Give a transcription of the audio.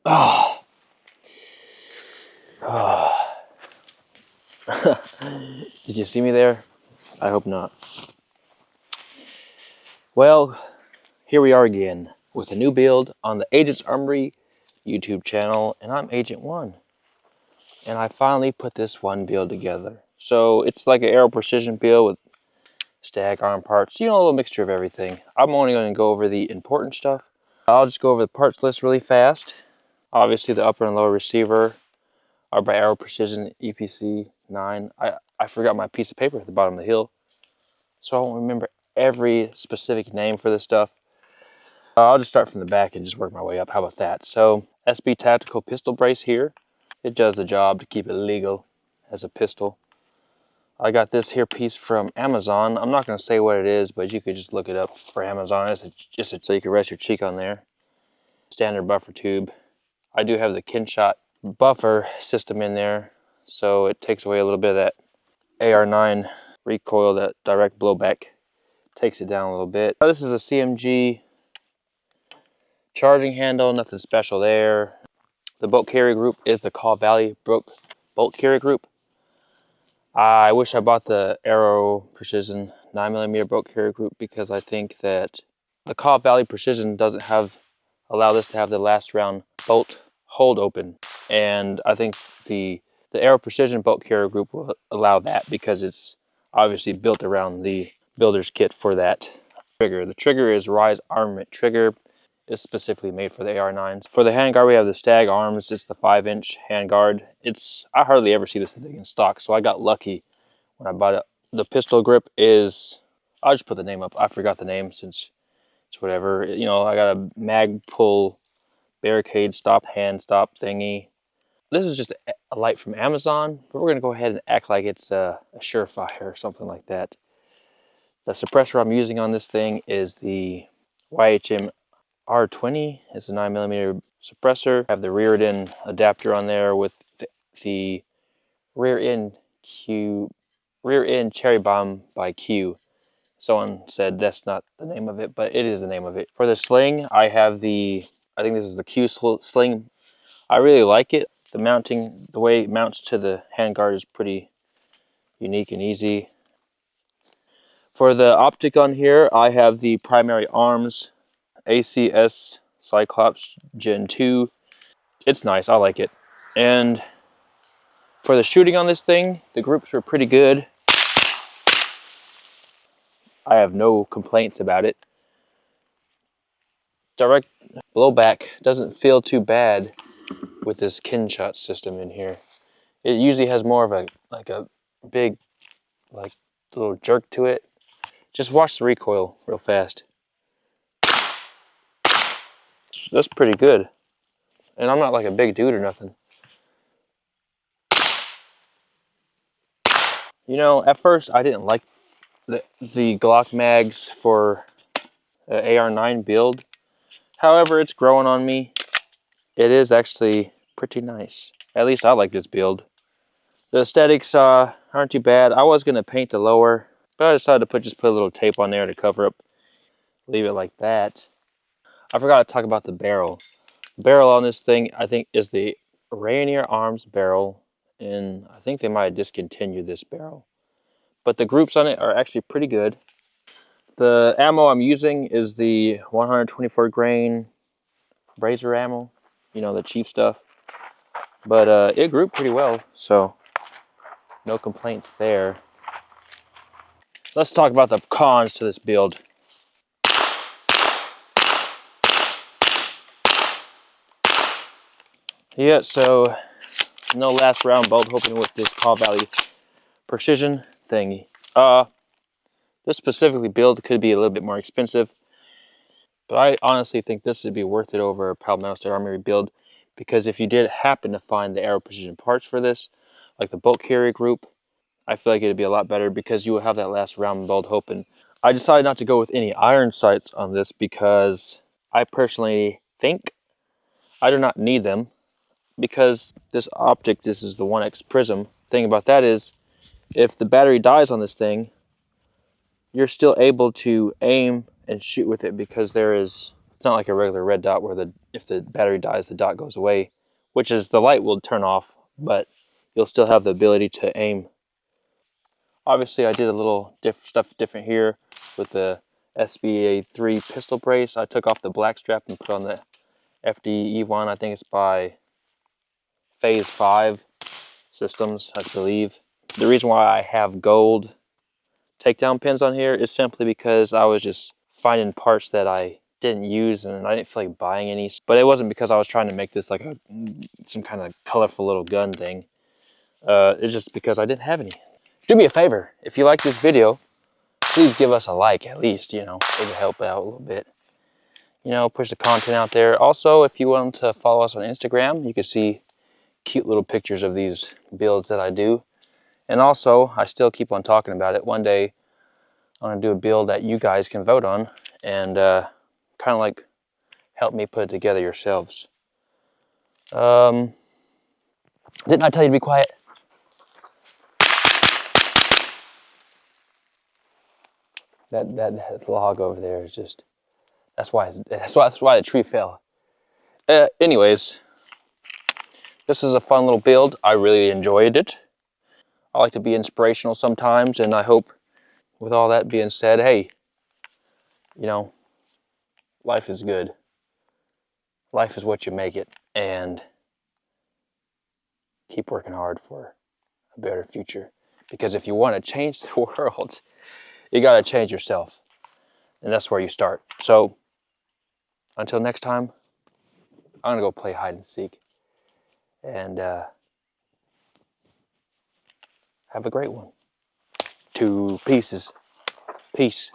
Oh. Oh. Did you see me there? I hope not. Well, here we are again with a new build on the Agent's Armory YouTube channel, and I'm Agent 1. And I finally put this one build together. So it's like an Aero precision build with Stag arm parts, you know, a little mixture of everything. I'm only going to go over the important stuff. I'll just go over the parts list really fast. Obviously the upper and lower receiver are by Aero Precision EPC-9. I forgot my piece of paper at the bottom of the hill, so I won't remember every specific name for this stuff. I'll just start from the back and just work my way up. How about that? So SB Tactical pistol brace here. It does the job to keep it legal as a pistol. I got this here piece from Amazon. I'm not going to say what it is, but you could just look it up for Amazon. It's just so you can rest your cheek on there. Standard buffer tube. I do have the KynSHOT buffer system in there, so it takes away a little bit of that AR9 recoil, that direct blowback. Takes it down a little bit. This is a CMG charging handle, nothing special there. The bolt carrier group is the Call Valley bolt carrier group. I wish I bought the Aero Precision 9mm bolt carrier group because I think that the Call Valley Precision doesn't allow this to have the last round bolt hold open, and I think the Aero Precision bolt carrier group will allow that because it's obviously built around the builder's kit for that trigger. The trigger is Rise Armament trigger. It's specifically made for the AR9s. For the handguard, we have the Stag arms. It's the 5-inch handguard. I hardly ever see this thing in stock, so I got lucky when I bought it. The pistol grip is, I'll just put the name up. I forgot the name since it's whatever. You know, I got a Magpul Barricade hand stop thingy. This is just a light from Amazon, but we're going to go ahead and act like it's a Surefire or something like that. The suppressor I'm using on this thing is the YHM R20. It's a 9mm suppressor. I have the Rearend adapter on there with the Rearend Cherry Bomb by Q. Someone said that's not the name of it, but it is the name of it. For the sling, I have I think this is the Q sling. I really like it. The way it mounts to the handguard is pretty unique and easy. For the optic on here, I have the Primary Arms ACS Cyclops Gen 2. It's nice, I like it. And for the shooting on this thing, the groups were pretty good. I have no complaints about it. Direct blowback doesn't feel too bad with this KynSHOT system in here. It usually has more of a big little jerk to it. Just watch the recoil real fast. That's pretty good. And I'm not like a big dude or nothing. You know, at first I didn't like the Glock mags for AR9 build. However, it's growing on me. It is actually pretty nice. At least I like this build. The aesthetics aren't too bad. I was going to paint the lower, but I decided to just put a little tape on there to cover up. Leave it like that. I forgot to talk about the barrel. The barrel on this thing, I think, is the Rainier Arms barrel, and I think they might have discontinued this barrel. But the groups on it are actually pretty good. The ammo I'm using is the 124 grain Brazier ammo, you know, the cheap stuff. But it grouped pretty well, so no complaints there. Let's talk about the cons to this build. Yeah, so no last round bolt hoping with this Call Valley Precision thingy. This specifically build could be a little bit more expensive, but I honestly think this would be worth it over a Palmetto Armory build, because if you did happen to find the Aero Precision parts for this, like the bolt carrier group, I feel like it'd be a lot better because you will have that last round bolt open. I decided not to go with any iron sights on this because I personally think I do not need them, because this optic, this is the 1X Prism. Thing about that is, if the battery dies on this thing, you're still able to aim and shoot with it because there is It's not like a regular red dot where if the battery dies, the dot goes away, which is the light will turn off, but you'll still have the ability to aim. Obviously, I did a little stuff different here with the SBA3 pistol brace. I took off the black strap and put on the FDE1. I think it's by Phase 5 Systems, I believe. The reason why I have gold takedown pins on here is simply because I was just finding parts that I didn't use and I didn't feel like buying any. But it wasn't because I was trying to make this like some kind of colorful little gun thing. It's just because I didn't have any. Do me a favor, if you like this video, please give us a like at least, you know, it would help out a little bit. You know, push the content out there. Also, if you want to follow us on Instagram, you can see cute little pictures of these builds that I do. And also, I still keep on talking about it. One day, I'm going to do a build that you guys can vote on and kind of like help me put it together yourselves. Didn't I tell you to be quiet? That log over there is just, that's why the tree fell. Anyways, this is a fun little build. I really enjoyed it. I like to be inspirational sometimes, and I hope with all that being said, hey, you know, life is good. Life is what you make it, and keep working hard for a better future. Because if you want to change the world, you got to change yourself. And that's where you start. So, until next time, I'm going to go play hide and seek. And have a great one. 2 pieces. Peace.